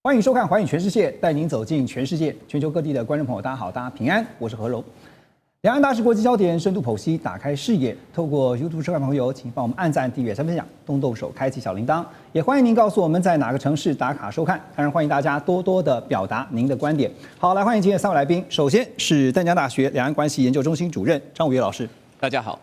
欢迎收看《寰宇全世界》，带您走进全世界、全球各地的观众朋友，大家好，大家平安，我是何荣。两岸大事国际焦点深度剖析，打开视野。透过 YouTube 收看朋友，请帮我们按赞、订阅、分享，动手开启小铃铛。也欢迎您告诉我们在哪个城市打卡收看。当然，欢迎大家多多的表达您的观点。好，来欢迎今天的3位来宾。首先是淡江大学两岸关系研究中心主任张武岳老师，大家好。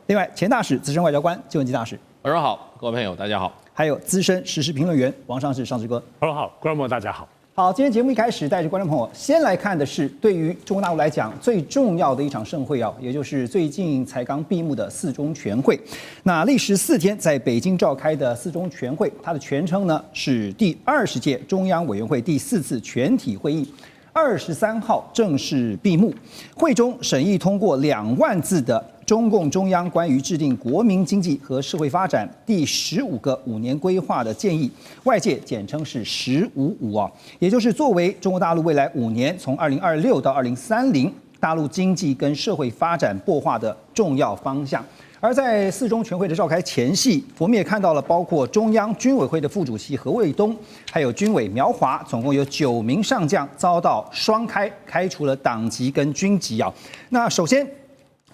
另外，前大使、资深外交官金文基大使，何荣好，各位朋友大家好。还有资深时事评论员王尚志尚志哥，何荣好，观众朋友大家好。好，今天节目一开始，带着观众朋友先来看的是对于中国大陆来讲最重要的一场盛会也就是最近才刚闭幕的4中全会。那历时4天在北京召开的4中全会，它的全称呢是第20届中央委员会第4次全体会议。23号正式闭幕，会中审议通过2万字的中共中央关于制定国民经济和社会发展第15个5年规划的建议，外界简称是“1055”也就是作为中国大陆未来5年从2026到2030大陆经济跟社会发展擘画的重要方向。而在4中全会的召开前夕，我们也看到了包括中央军委会的副主席何卫东，还有军委苗华，总共有9名上将遭到双开除了党籍跟军籍那首先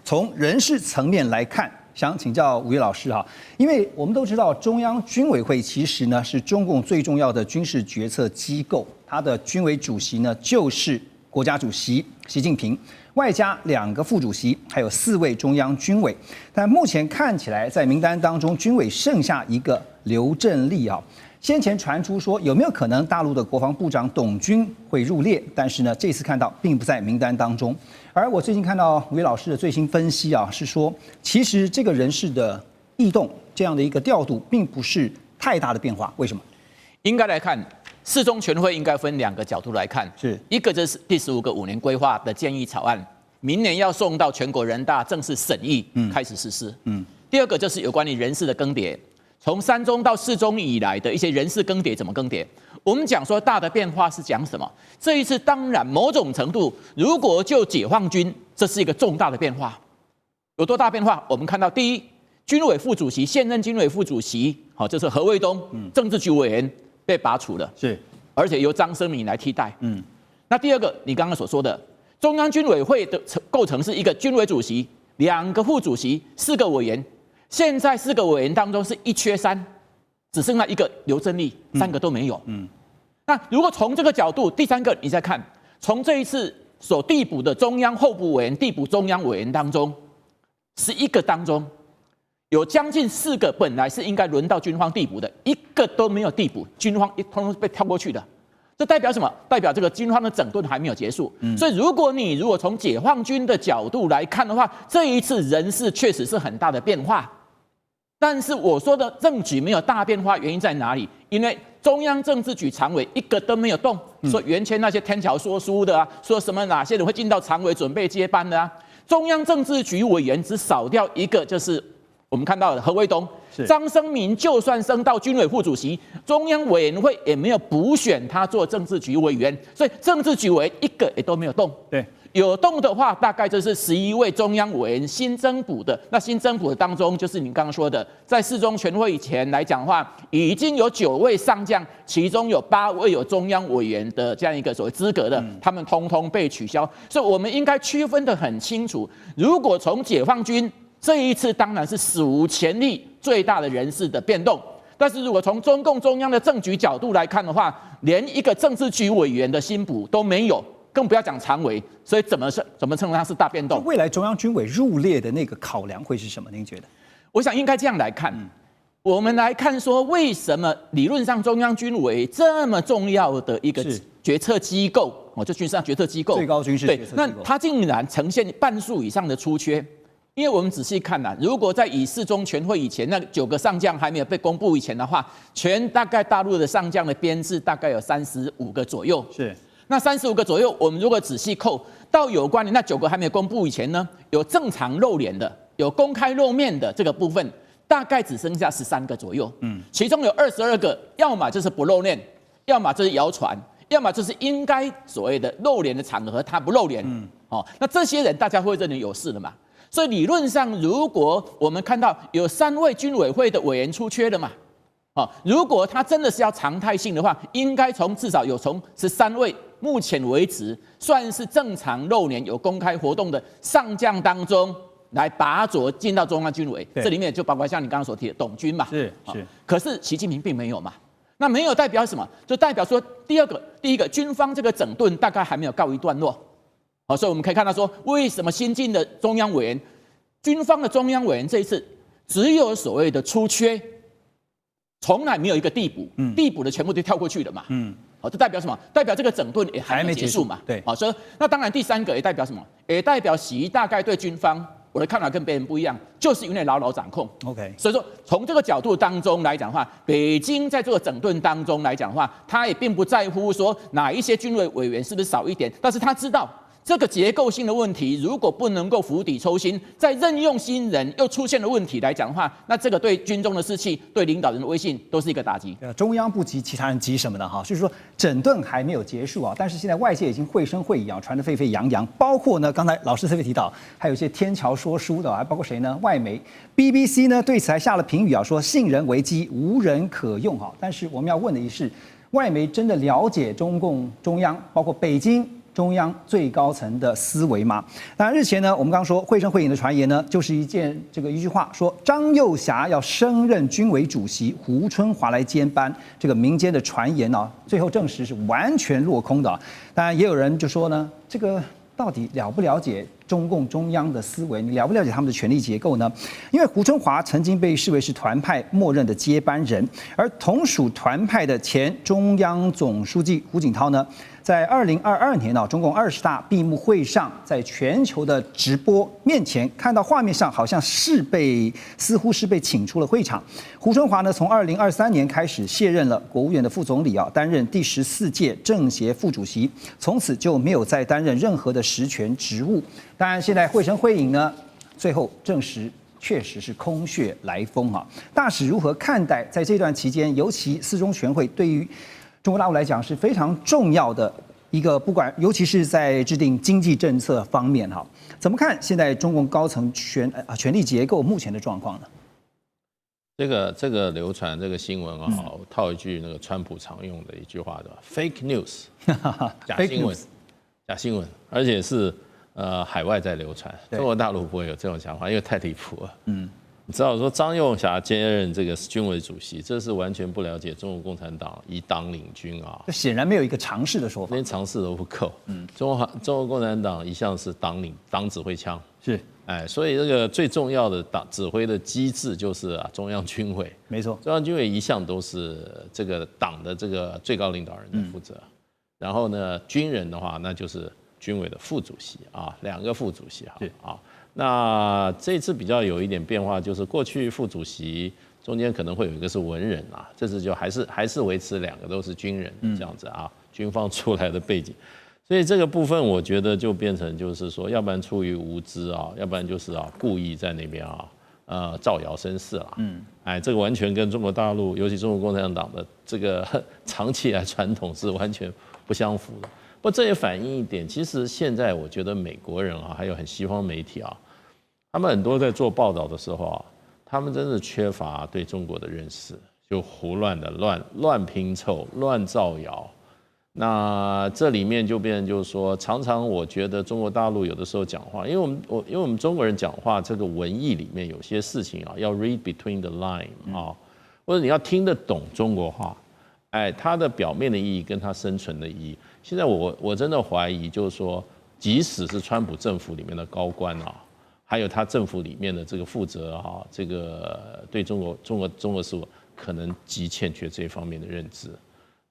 从人事层面来看，想请教武岳老师因为我们都知道中央军委会其实呢是中共最重要的军事决策机构，它的军委主席呢就是国家主席习近平，外加2个副主席，还有4位中央军委。但目前看起来，在名单当中，军委剩下一个刘振立先前传出说有没有可能大陆的国防部长董军会入列，但是呢，这次看到并不在名单当中。而我最近看到吴岳老师的最新分析是说，其实这个人事的异动这样的一个调度，并不是太大的变化。为什么？应该来看4中全会应该分2个角度来看，是一个就是第15个5年规划的建议草案，明年要送到全国人大正式审议，开始实施。第2个就是有关于人事的更迭，从3中到4中以来的一些人事更迭怎么更迭？我们讲说大的变化是讲什么？这一次当然某种程度，如果就解放军，这是一个重大的变化。有多大变化？我们看到第一，军委副主席现任军委副主席，就是何卫东，政治局委员被拔除了，是，而且由张升敏来替代。那第2个，你刚刚所说的中央军委会的构成是一个军委主席、2个副主席、4个委员。现在4个委员当中是1缺3，只剩下1个刘振立，3个都没有。那如果从这个角度，第3个你再看，从这一次所递补的中央候补委员、递补中央委员当中，11个当中有将近4个本来是应该轮到军方递补的，1个都没有递补，军方通通被跳过去的。这代表什么？代表这个军方的整顿还没有结束。所以如果从解放军的角度来看的话，这一次人事确实是很大的变化。但是我说的政局没有大变化，原因在哪里？因为中央政治局常委1个都没有动，说原先那些天桥说书的说什么哪些人会进到常委准备接班的中央政治局委员只少掉1个，就是我们看到的何卫东。张升民就算升到军委副主席，中央委员会也没有补选他做政治局委员，所以政治局委员1个也都没有动。对。有动的话，大概就是11位中央委员新增补的。那新增补的当中，就是你刚刚说的，在4中全会以前来讲的话，已经有9位上将，其中有8位有中央委员的这样一个所谓资格的，他们通通被取消。所以我们应该区分得很清楚。如果从解放军这一次，当然是史无前例最大的人事的变动。但是如果从中共中央的政局角度来看的话，连一个政治局委员的新补都没有。更不要讲常委，所以怎么称它是大变动？未来中央军委入列的那个考量会是什么？您觉得？我想应该这样来看，我们来看说，为什么理论上中央军委这么重要的一个决策机构，就军事上决策机构，最高军事决策机构，那它竟然呈现半数以上的出缺。因为我们仔细看如果在以4中全会以前，那9个上将还没有被公布以前的话，大概大陆的上将的编制大概有35个左右。是。那35个左右，我们如果仔细扣到有关的那9个还没有公布以前呢，有正常露脸的，有公开露面的这个部分，大概只剩下13个左右。其中有22个，要么就是不露面，要么就是谣传，要么就是应该所谓的露脸的场合他不露脸。那这些人大家会认为有事了嘛？所以理论上，如果我们看到有3位军委会的委员出缺了嘛，如果他真的是要常态性的话，应该至少有从13位目前为止算是正常肉年有公开活动的上将当中来拔擢进到中央军委，这里面就包括像你刚刚所提的董军嘛，是。可是习近平并没有嘛，那没有代表什么？就代表说第一个军方这个整顿大概还没有告一段落，所以我们可以看到说，为什么新进的中央委员，军方的中央委员这一次只有所谓的出缺。从来没有一个递补，递补的全部都跳过去了嘛，这代表什么？代表这个整顿也还没结束嘛，对，所以那当然第三个也代表什么？也代表习大概对军方，我的看法跟别人不一样，就是因为牢牢掌控 ，OK， 所以说从这个角度当中来讲的话，北京在这个整顿当中来讲的话，他也并不在乎说哪一些军委委员是不是少一点，但是他知道。这个结构性的问题，如果不能够釜底抽薪，在任用新人又出现了问题来讲的话，那这个对军中的士气、对领导人的威信都是一个打击。中央不急，其他人急什么呢？哈，就是说整顿还没有结束啊，但是现在外界已经绘声绘影啊，传得沸沸扬扬。包括呢，刚才老师特别提到，还有一些天桥说书的，还包括谁呢？外媒 BBC 呢对此还下了评语啊，说信任危机，无人可用哈。但是我们要问的是，外媒真的了解中共中央，包括北京？中央最高层的思维吗？那日前呢，我们刚刚说绘声绘影的传言呢，就是一句话说张又侠要升任军委主席，胡春华来接班。这个民间的传言呢，最后证实是完全落空的。当然，也有人就说呢，这个到底了不了解中共中央的思维？你了不了解他们的权力结构呢？因为胡春华曾经被视为是团派默认的接班人，而同属团派的前中央总书记胡锦涛呢？在2022年中共20大闭幕会上，在全球的直播面前，看到画面上好像似乎是被请出了会场。胡春华呢，从2023年开始卸任了国务院的副总理担任第14届政协副主席，从此就没有再担任任何的实权职务。当然，现在绘声绘影呢，最后证实。确实是空穴来风啊！大使如何看待在这段期间，尤其四中全会对于中国大陆来讲是非常重要的一个，不管尤其是在制定经济政策方面哈，怎么看现在中共高层权力结构目前的状况呢？这个流传这个新闻啊，套一句那个川普常用的一句话，对吧 ？Fake news， 假新闻，而且是海外在流传，中国大陆不会有这种想法，因为太离谱了。你知道说张又侠接任这个军委主席，这是完全不了解中国共产党以党领军啊，这显然没有一个常识的说法，连常识都不够。中国共产党一向是党指挥枪，是，所以这个最重要的党指挥的机制就是中央军委，没错，中央军委一向都是这个党的这个最高领导人在负责，然后呢，军人的话那就是军委的副主席啊，2个副主席啊。那这次比较有一点变化，就是过去副主席中间可能会有一个是文人啊，这次就还是维持2个都是军人这样子啊，军方出来的背景，所以这个部分我觉得就变成就是说，要不然出于无知啊，要不然就是故意在那边造谣生事啦，这个完全跟中国大陆，尤其中国共产党的这个长期以来传统是完全不相符的。不过这也反映一点，其实现在我觉得美国人还有很西方媒体他们很多在做报道的时候他们真的缺乏对中国的认识，就胡乱的乱拼凑、乱造谣。那这里面就变成就是说，常常我觉得中国大陆有的时候讲话，因为我们中国人讲话这个文意里面有些事情要 read between the line 或者你要听得懂中国话，它的表面的意义跟它生存的意义。现在我真的怀疑，就是说，即使是川普政府里面的高官还有他政府里面的这个负责这个对中国事务可能极欠缺这方面的认知。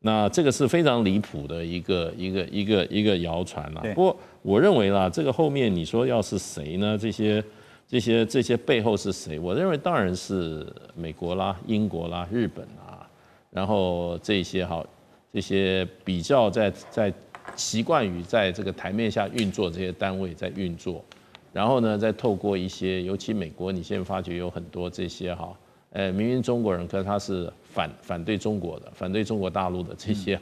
那这个是非常离谱的一个谣传不过我认为啦，这个后面你说要是谁呢？这些背后是谁？我认为当然是美国啦、英国啦、日本然后这些比较在习惯于在这个台面下运作这些单位在运作，然后呢，再透过一些，尤其美国，你现在发觉有很多这些明明中国人，可是他是反对中国的，反对中国大陆的这些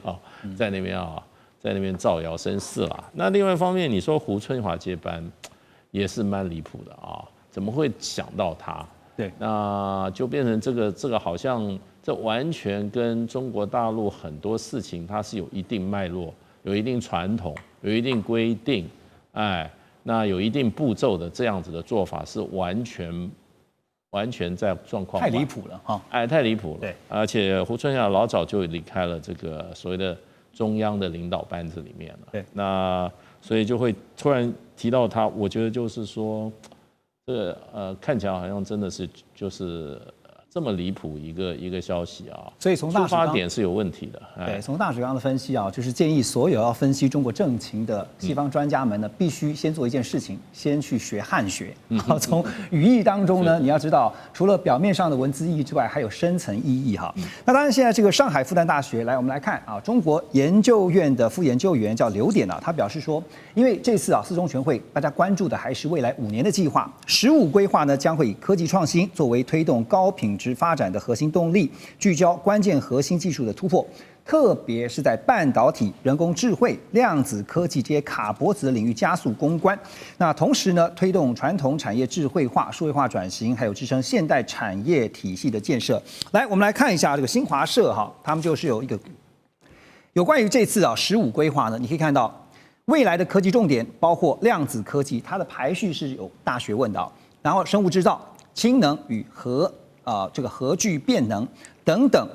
在那边造谣生事啦。那另外一方面，你说胡春华接班，也是蛮离谱的怎么会想到他？对，那就变成这个好像这完全跟中国大陆很多事情它是有一定脉络、有一定传统、有一定规定，那有一定步骤的这样子的做法是完全在状况太离谱了哈！太离谱了。对，而且胡春华老早就离开了这个所谓的中央的领导班子里面了。对，那所以就会突然提到他，我觉得就是说，看起来好像真的是就是这么离谱一个消息啊，所以从出发点是有问题的。对，从大使刚刚的分析啊，就是建议所有要分析中国政情的西方专家们呢，必须先做一件事情，先去学汉学。从语义当中呢，你要知道，除了表面上的文字意义之外，还有深层意义哈。那当然，现在这个上海复旦大学，来我们来看啊，中国研究院的副研究员叫刘典啊，他表示说，因为这次四中全会，大家关注的还是未来5年的计划，15规划呢将会以科技创新作为推动高品质发展的核心动力，聚焦关键核心技术的突破，特别是在半导体、人工智慧、量子科技这些卡脖子的领域加速攻关。那同时呢，推动传统产业智慧化、数位化转型，还有支撑现代产业体系的建设。来，我们来看一下这个新华社哈，他们就是有一个有关于这次15规划呢，你可以看到未来的科技重点包括量子科技，它的排序是有大学问的，然后生物制造、氢能与这个核聚变能等等，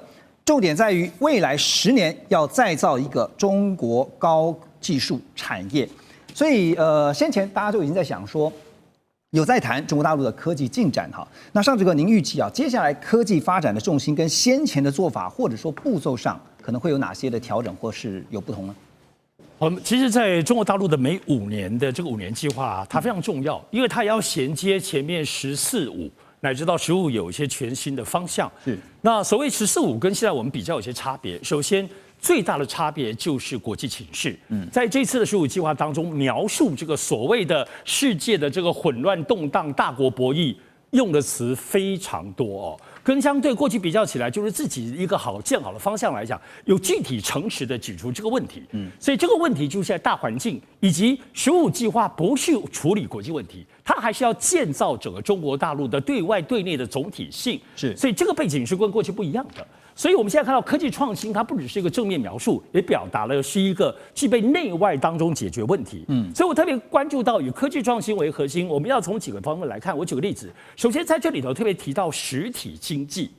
重点在于未来10年要再造一个中国高技术产业。所以先前大家就已经在想说，有在谈中国大陆的科技进展哈。那上这个您预期接下来科技发展的重心跟先前的做法或者说步骤上可能会有哪些的调整或是有不同呢？其实在中国大陆的每5年的这个5年计划它非常重要，因为它也要衔接前面14、5。乃至到15有一些全新的方向。是，那所谓14、5跟现在我们比较有些差别。首先，最大的差别就是国际情势。在这次的15计划当中，描述这个所谓的世界的这个混乱动荡、大国博弈，用的词非常多哦。跟相对过去比较起来，就是自己一个见好的方向来讲，有具体诚实的指出这个问题。所以这个问题就是在大环境以及15计划不是处理国际问题，它还是要建造整个中国大陆的对外对内的总体性。所以这个背景是跟过去不一样的。所以我们现在看到科技创新，它不只是一个正面描述，也表达了是一个具备内外当中解决问题。所以我特别关注到以科技创新为核心，我们要从几个方面来看。我举个例子，首先在这里头特别提到实体经济。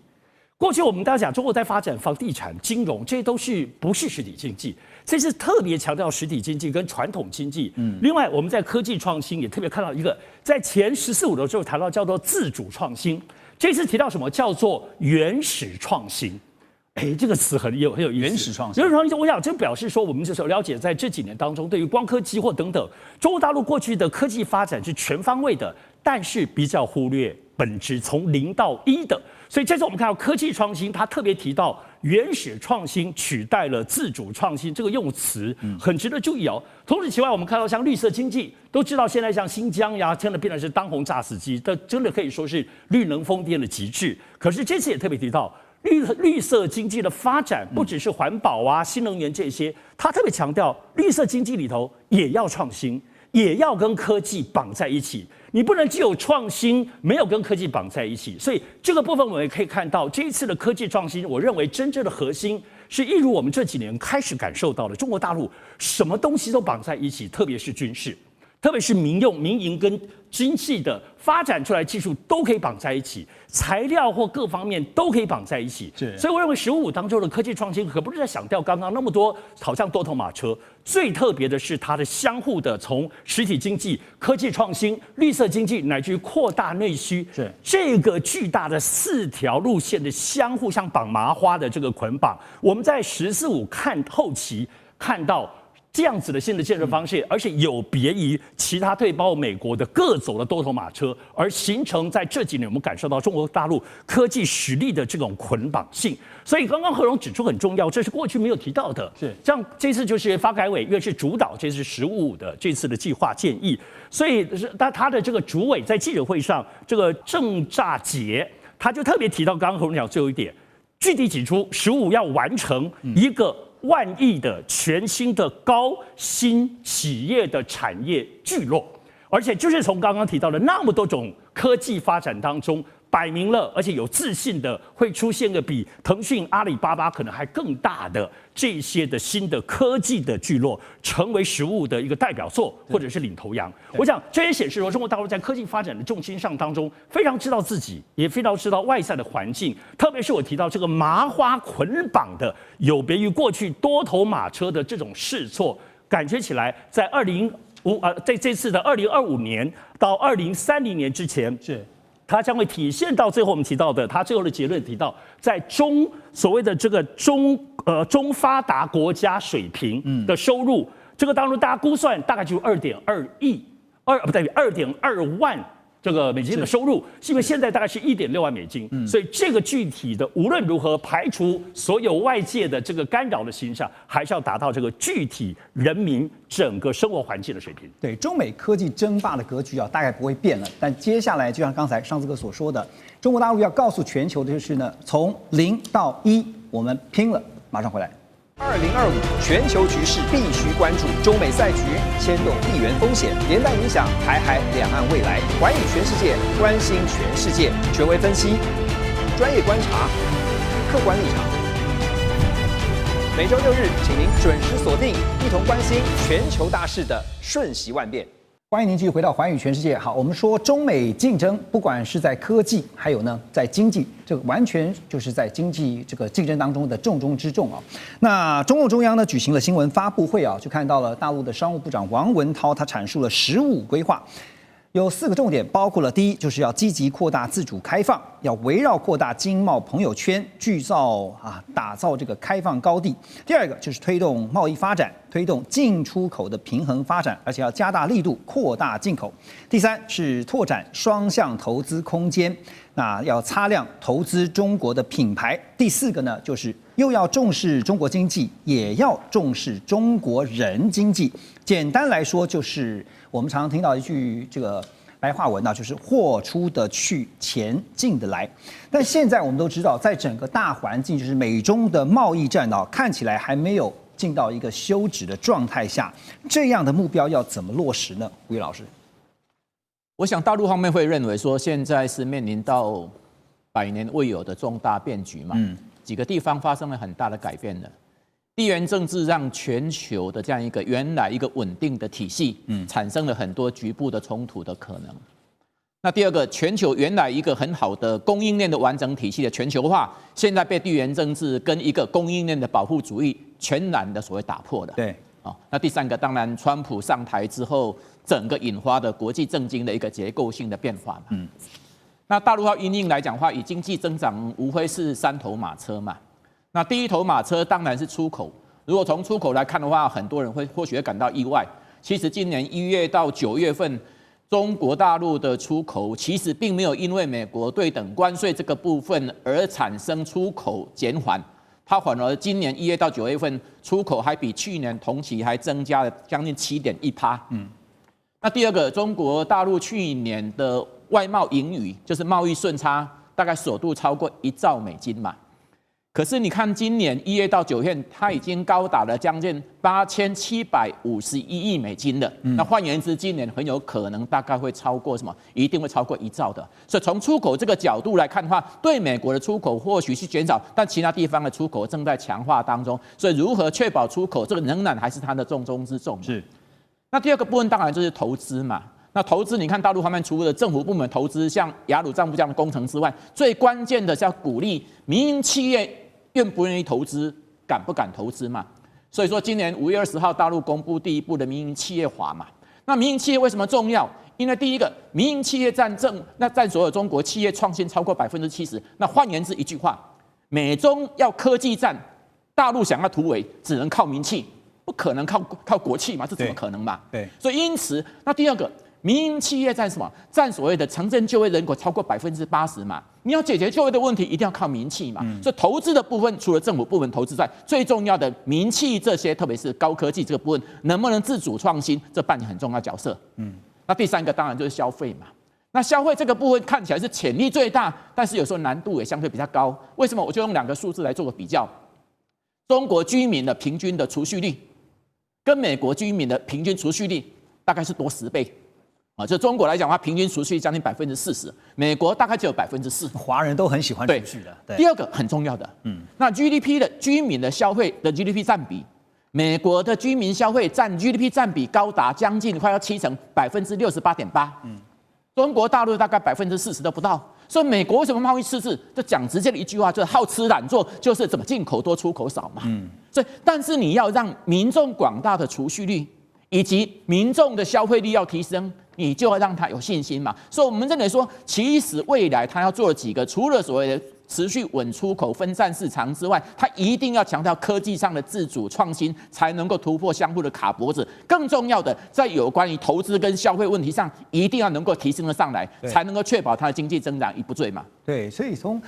过去我们大家讲中国在发展房地产、金融，这些都不是实体经济，这是特别强调实体经济跟传统经济。另外我们在科技创新也特别看到一个，在前14、5的时候谈到叫做自主创新，这次提到什么叫做原始创新。这个词很有意思。原始创新，我想这表示说，我们就是了解在这几年当中，对于光刻机或等等，中国大陆过去的科技发展是全方位的，但是比较忽略本质从0到1的。所以这次我们看到科技创新，它特别提到原始创新取代了自主创新这个用词，很值得注意哦。同时，其外我们看到像绿色经济，都知道现在像新疆呀，真的变成是当红炸死机，这真的可以说是绿能风电的极致。可是这次也特别提到。绿色经济的发展不只是环保啊、新能源这些，他特别强调绿色经济里头也要创新，也要跟科技绑在一起。你不能只有创新，没有跟科技绑在一起。所以这个部分我们也可以看到，这一次的科技创新，我认为真正的核心是一如我们这几年开始感受到的，中国大陆什么东西都绑在一起，特别是军事。特别是民用、民营跟经济的发展出来技术都可以绑在一起，材料或各方面都可以绑在一起。所以我认为15当中的科技创新可不是在想掉刚刚那么多好像多头马车，最特别的是它的相互的从实体经济、科技创新、绿色经济乃至于扩大内需，这个巨大的4条路线的相互像绑麻花的这个捆绑，我们在14、5看后期看到。这样子的新的建设方式，而且有别于其他包括美国的各走的多头马车，而形成在这几年我们感受到中国大陆科技实力的这种捆绑性。所以刚刚何荣指出很重要，这是过去没有提到的。像这次就是发改委因为是主导，这是15的这次的计划建议，所以他的这个主委在记者会上，这个郑乍杰他就特别提到刚刚何荣讲最后一点，具体指出15要完成一个。10000亿的全新的高新企业的产业聚落，而且就是从刚刚提到的那么多种科技发展当中摆明了，而且有自信的，会出现个比腾讯、阿里巴巴可能还更大的这些的新的科技的聚落，成为实务的一个代表作或者是领头羊。我想这也显示说，中国大陆在科技发展的重心上当中，非常知道自己，也非常知道外在的环境。特别是我提到这个麻花捆绑的，有别于过去多头马车的这种试错，感觉起来在在这次的2025年到2030年之前是。它将会体现到最后我们提到的，它最后的结论提到，在所谓的这个中发达国家水平的收入，这个当中大家估算大概就2.2亿，2.2万这个美金的收入，是因为现在大概是1.6万美金，所以这个具体的无论如何排除所有外界的这个干扰的形象，还是要达到这个具体人民整个生活环境的水平。对，中美科技争霸的格局大概不会变了，但接下来就像刚才尚志哥所说的，中国大陆要告诉全球的就是呢，从0到1，我们拼了，马上回来。2025全球局势必须关注，中美赛局牵动地缘风险，连带影响台海两岸未来。寰宇全世界，关心全世界，权威分析，专业观察，客观立场。每周6日，请您准时锁定，一同关心全球大事的瞬息万变。欢迎您继续回到寰宇全世界。好，我们说中美竞争，不管是在科技，还有呢在经济，这个完全就是在经济这个竞争当中的重中之重啊。那中共中央呢举行了新闻发布会啊，就看到了大陆的商务部长王文涛，他阐述了15规划。有4个重点，包括了第一，就是要积极扩大自主开放，要围绕扩大经贸朋友圈，打造这个开放高地。第二个就是推动贸易发展，推动进出口的平衡发展，而且要加大力度扩大进口。第三是拓展双向投资空间，那要擦亮投资中国的品牌。第4个呢，就是又要重视中国经济，也要重视中国人经济。简单来说，就是我们常常听到一句这个白话文就是货出得去，钱进得来。但现在我们都知道，在整个大环境，就是美中的贸易战看起来还没有进到一个休止的状态下，这样的目标要怎么落实呢？吴宇老师，我想大陆方面会认为说，现在是面临到100年未有的重大变局嘛，几个地方发生了很大的改变了。地缘政治让全球的这样一个原来一个稳定的体系，产生了很多局部的冲突的可能。那第二个，全球原来一个很好的供应链的完整体系的全球化，现在被地缘政治跟一个供应链的保护主义全然的所谓打破了。对，那第3个，当然川普上台之后，整个引发的国际政经的一个结构性的变化嘛。那大陆要因应来讲的话，以经济增长无非是3头马车嘛。那第一头马车当然是出口。如果从出口来看的话，很多人或许会感到意外。其实今年1月到9月份，中国大陆的出口其实并没有因为美国对等关税这个部分而产生出口减缓，它反而今年1月到9月份出口还比去年同期还增加了将近7.1%。那第二个，中国大陆去年的外贸盈余就是贸易顺差，大概首度超过1兆美金嘛。可是你看，今年1月到9月，它已经高达了将近8751亿美金了。那换言之，今年很有可能大概会超过什么？一定会超过1兆的。所以从出口这个角度来看的话，对美国的出口或许是减少，但其他地方的出口正在强化当中。所以如何确保出口，这个仍然还是它的重中之重。是。那第二个部分当然就是投资嘛。那投资，你看大陆方面除了政府部门投资，像雅鲁藏布这样的工程之外，最关键的是要鼓励民营企业愿不愿意投资，敢不敢投资嘛？所以说，今年5月20号，大陆公布第1部的民营企业法嘛。那民营企业为什么重要？因为第一个，民营企业占所有中国企业创新超过70%。那换言之一句话，美中要科技战，大陆想要突围，只能靠民企，不可能靠国企嘛？这怎么可能嘛？对。所以因此，那第二个，民营企业占什么？占所谓的城镇就业人口超过80%嘛。你要解决就业的问题，一定要靠民企嘛。所以投资的部分，除了政府部门投资外，最重要的民企这些，特别是高科技这个部分，能不能自主创新，这扮演很重要的角色。那第3个当然就是消费嘛。那消费这个部分看起来是潜力最大，但是有时候难度也相对比较高。为什么？我就用2个数字来做个比较。中国居民的平均的储蓄率，跟美国居民的平均储蓄率大概是多10倍。就中国来讲的话，平均储蓄将近40%，美国大概只有4%。华人都很喜欢储蓄的。对。第二个很重要的，那 GDP 的居民的消费的 GDP 占比，美国的居民消费占 GDP 占比高达将近快要70%，68.8%。中国大陆大概40%都不到。所以美国为什么贸易赤字？就讲直接的一句话，就是好吃懒做，就是怎么进口多出口少嘛。所以，但是你要让民众广大的储蓄率以及民众的消费力要提升，你就要让他有信心嘛。所以我们认为说，其实未来他要做的几个，除了所谓的持续稳出口、分散市场之外，他一定要强调科技上的自主创新，才能够突破相互的卡脖子。更重要的，在有关于投资跟消费问题上，一定要能够提升得上来，才能够确保它的经济增长不坠嘛。对，所以从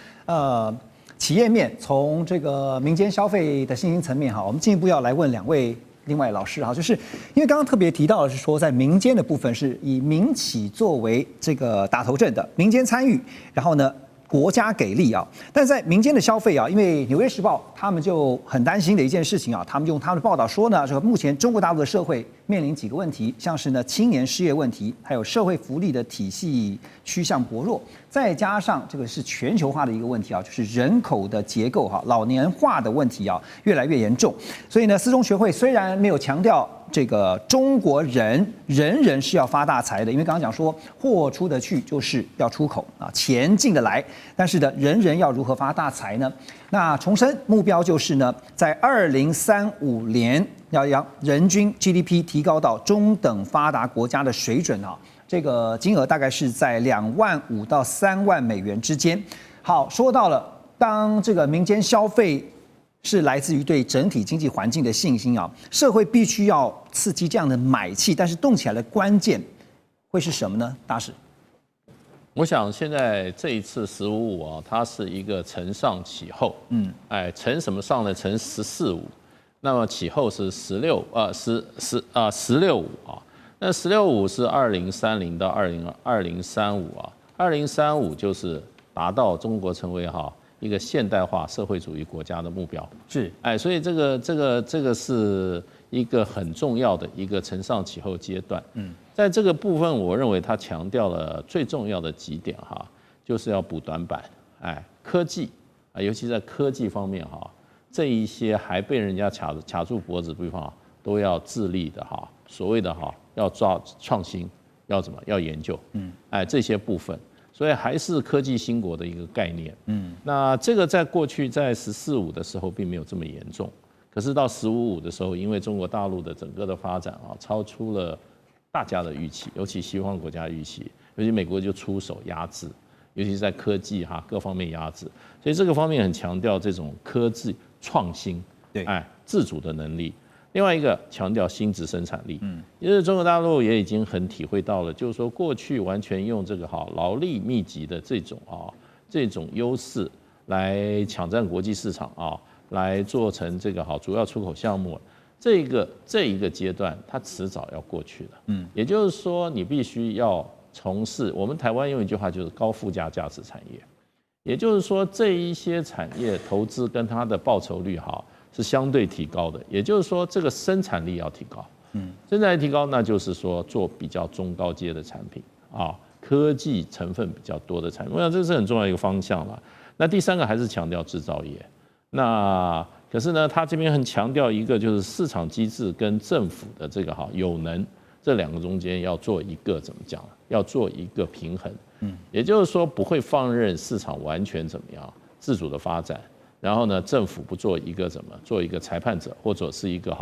企业面，从这个民间消费的信心层面哈，我们进一步要来问两位另外老师哈，就是因为刚刚特别提到的是说，在民间的部分是以民企作为这个打头阵的，民间参与，然后呢，国家给力啊，但在民间的消费啊，因为《纽约时报》他们就很担心的一件事情啊，他们用他们的报道说呢，这个目前中国大陆的社会面临几个问题，像是呢青年失业问题，还有社会福利的体系趋向薄弱，再加上这个是全球化的一个问题啊，就是人口的结构哈，老年化的问题啊越来越严重，所以呢，四中全会虽然没有强调这个中国人人是要发大财的，因为刚刚讲说货出得去就是要出口啊，钱进得来，但是呢，人要如何发大财呢？那重申目标就是呢，在2035年要让人均 GDP 提高到中等发达国家的水准啊，这个金额大概是在2.5万到3万美元之间。好，说到了当这个民间消费是来自于对整体经济环境的信心啊，社会必须要刺激这样的买气，但是动起来的关键会是什么呢？大使，我想现在这一次15.5啊，它是一个承上启后，承什么上呢？承14.5，那么启后是16.5啊，那16.5是2030到2035啊，2035就是达到中国成为一个现代化社会主义国家的目标，是，所以这个是一个很重要的一个承上启后阶段。在这个部分，我认为他强调了最重要的几点就是要补短板，科技尤其在科技方面这一些还被人家卡住脖子的地方都要致力的所谓的要抓创新，要研究，这些部分。所以还是科技兴国的一个概念，那这个在过去在14.5的时候并没有这么严重，可是到15.5的时候，因为中国大陆的整个的发展超出了大家的预期，尤其西方国家预期，尤其美国就出手压制，尤其是在科技各方面压制，所以这个方面很强调这种科技创新，对，自主的能力。另外一个强调新质生产力，因为中国大陆也已经很体会到了，就是说过去完全用这个劳力密集的这种优势来抢占国际市场来做成这个主要出口项目，这一个阶段它迟早要过去了。也就是说你必须要从事，我们台湾用一句话就是高附加价值产业，也就是说这一些产业投资跟它的报酬率是相对提高的，也就是说这个生产力要提高，生产力提高，那就是说做比较中高阶的产品科技成分比较多的产品，我想这是很重要的一个方向了。那第三个还是强调制造业，那可是呢，他这边很强调一个就是市场机制跟政府的这个有能这两个中间要做一个怎么讲，要做一个平衡，也就是说不会放任市场完全怎么样自主的发展。然后呢，政府不做一个做一个裁判者，或者是一个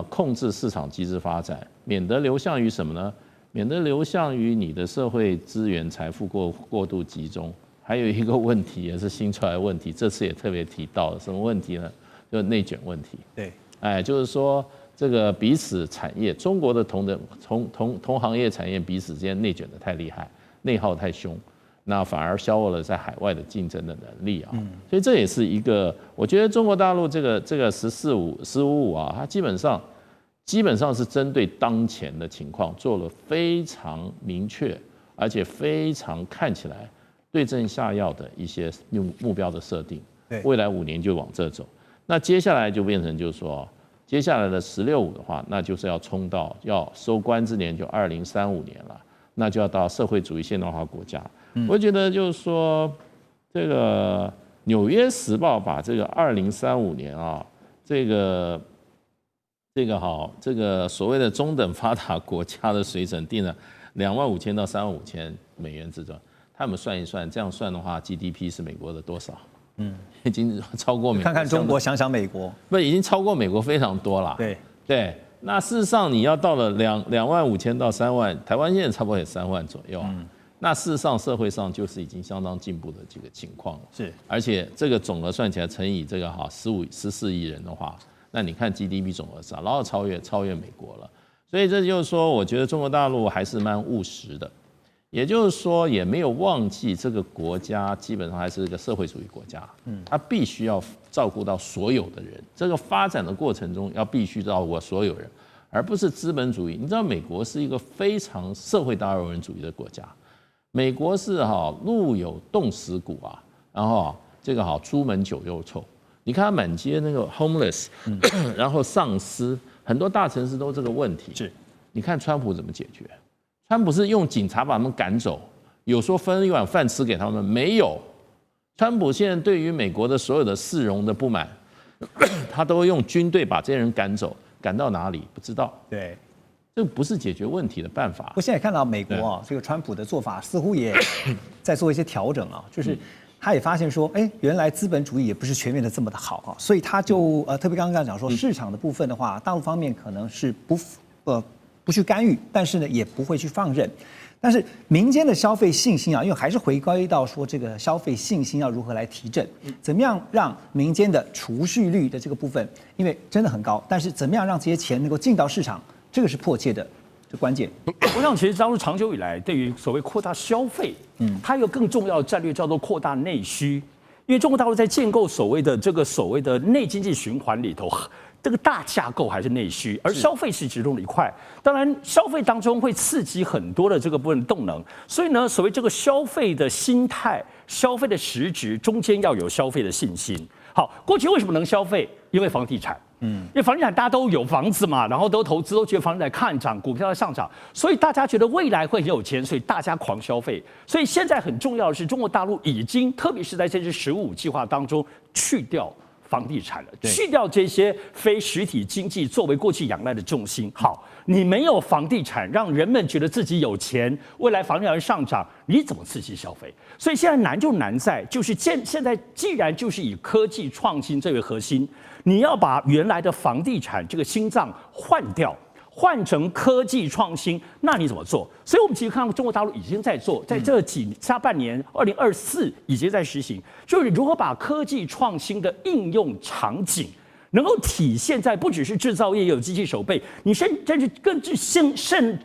控制市场机制发展，免得流向于什么呢？免得流向于你的社会资源财富过度集中。还有一个问题也是新出来的问题，这次也特别提到了什么问题呢？就是内卷问题。对，就是说这个彼此产业，中国的同行业产业彼此之间内卷的太厉害，内耗太凶。那反而削弱了在海外的竞争的能力所以这也是一个，我觉得中国大陆这个15.5它基本上是针对当前的情况做了非常明确，而且非常看起来对症下药的一些目标的设定。未来5年就往这走。那接下来就变成就是说，接下来的16.5的话，那就是要冲到要收官之年就2035年了，那就要到社会主义现代化国家。我觉得就是说，这个《纽约时报》把这个2035年啊，这个所谓的中等发达国家的水准定了25000到35000美元之中。他们算一算，这样算的话 ，GDP 是美国的多少？已经超过美国。看看中国，想想美国，不，已经超过美国非常多了。对，那事实上你要到了25000到3万，台湾现在差不多也3万左右啊。那事实上社会上就是已经相当进步的这个情况了。是，而且这个总额算起来乘以这个14亿人的话，那你看 GDP 总额是然后超越美国了。所以这就是说，我觉得中国大陆还是蛮务实的。也就是说，也没有忘记这个国家基本上还是一个社会主义国家，它必须要照顾到所有的人。这个发展的过程中，要必须照顾所有人，而不是资本主义。你知道，美国是一个非常社会达尔文主义的国家，美国是路有冻死骨啊，然后这个朱门酒肉臭。你看它满街那个 homeless， 然后丧尸，很多大城市都这个问题。是，你看川普怎么解决？川普是用警察把他们赶走，有说分一碗饭吃给他们没有？川普现在对于美国的所有的市容的不满，他都会用军队把这些人赶走，赶到哪里不知道。对，这不是解决问题的办法。我现在看到美国这个川普的做法似乎也在做一些调整啊，就是他也发现说，原来资本主义也不是全面的这么的好啊，所以他就特别刚刚讲说，市场的部分的话，大陆方面可能是不去干预，但是呢也不会去放任。但是民间的消费信心啊，因为还是回归到说这个消费信心要如何来提振，怎么样让民间的储蓄率的这个部分，因为真的很高，但是怎么样让这些钱能够进到市场，这个是迫切的关键。我想，其实大陆长久以来对于所谓扩大消费，它有更重要的战略叫做扩大内需，因为中国大陆在建构所谓的内经济循环里头。这个大架构还是内需，而消费是其中的一块。当然，消费当中会刺激很多的这个部分动能，所以呢，所谓这个消费的心态、消费的实质中间要有消费的信心。好，过去为什么能消费？因为房地产，因为房地产大家都有房子嘛，然后都投资，都觉得房子在看涨，股票在上涨，所以大家觉得未来会很有钱，所以大家狂消费。所以现在很重要的是，中国大陆已经，特别是在这次15计划当中去掉房地产了，去掉这些非实体经济作为过去仰赖的重心。好，你没有房地产，让人们觉得自己有钱，未来房地产上涨，你怎么刺激消费？所以现在难就难在，就是现在既然就是以科技创新作为核心，你要把原来的房地产这个心脏换掉。换成科技创新，那你怎么做？所以我们其实看到中国大陆已经在做，在这下半年2024已经在实行，就是如何把科技创新的应用场景能够体现在不只是制造业有机器手背，你甚至更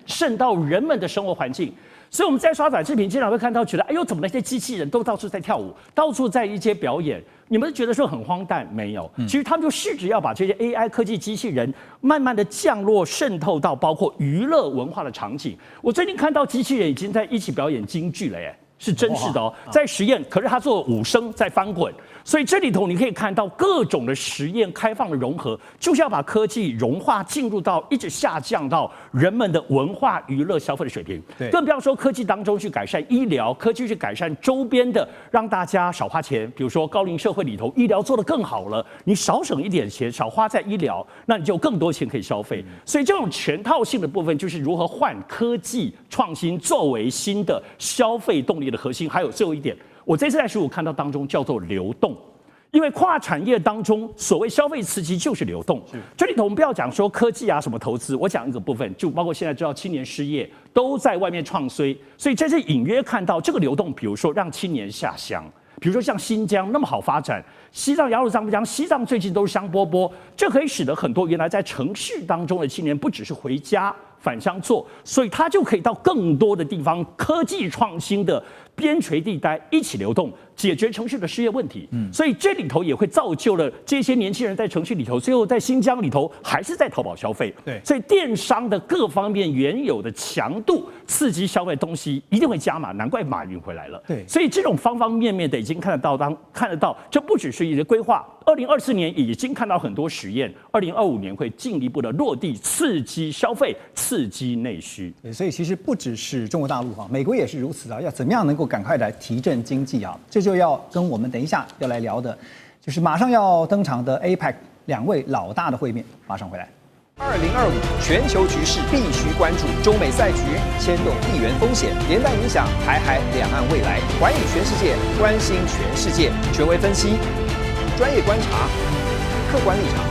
渗到人们的生活环境。所以我们在刷短视频，经常会看到，觉得哎呦，怎么那些机器人都到处在跳舞，到处在一些表演？你们觉得说很荒诞？没有，其实他们就试着要把这些 AI 科技机器人慢慢的降落，渗透到包括娱乐文化的场景。我最近看到机器人已经在一起表演京剧了，是真实的哦，在实验，可是他做武生在翻滚，所以这里头你可以看到各种的实验开放的融合，就是要把科技融化进入到一直下降到人们的文化娱乐消费的水平。对，更不要说科技当中去改善医疗，科技去改善周边的，让大家少花钱。比如说高龄社会里头，医疗做得更好了，你少省一点钱，少花在医疗，那你就有更多钱可以消费。所以这种全套性的部分，就是如何换科技创新作为新的消费动力的核心。还有最后一点，我这次在15看到当中叫做流动，因为跨产业当中所谓消费刺激就是流动。这里头我们不要讲说科技啊什么投资，我讲一个部分，就包括现在知道青年失业都在外面创衰，所以这次隐约看到这个流动，比如说让青年下乡。比如说像新疆那么好发展，西藏雅鲁藏布江，西藏最近都是香饽饽，这可以使得很多原来在城市当中的青年不只是回家返乡做，所以他就可以到更多的地方，科技创新的边陲地带一起流动，解决城市的失业问题。所以这里头也会造就了这些年轻人在城市里头，最后在新疆里头还是在淘宝消费。对，所以电商的各方面原有的强度刺激消费的东西一定会加码，难怪马云回来了。对，所以这种方方面面的已经看得到，这不只是一个规划， 2024年已经看到很多实验，2025年会进一步的落地，刺激消费，刺激内需。所以其实不只是中国大陆哈，美国也是如此啊。要怎么样能够赶快来提振经济啊？这就要跟我们等一下要来聊的，就是马上要登场的 APEC 2位老大的会面，马上回来。2025全球局势必须关注，中美赛局牵动地缘风险，连带影响台海两岸未来。环宇全世界，关心全世界，权威分析，专业观察，客观立场。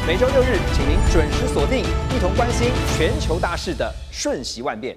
每周6日，请您准时锁定，一同关心全球大事的瞬息万变。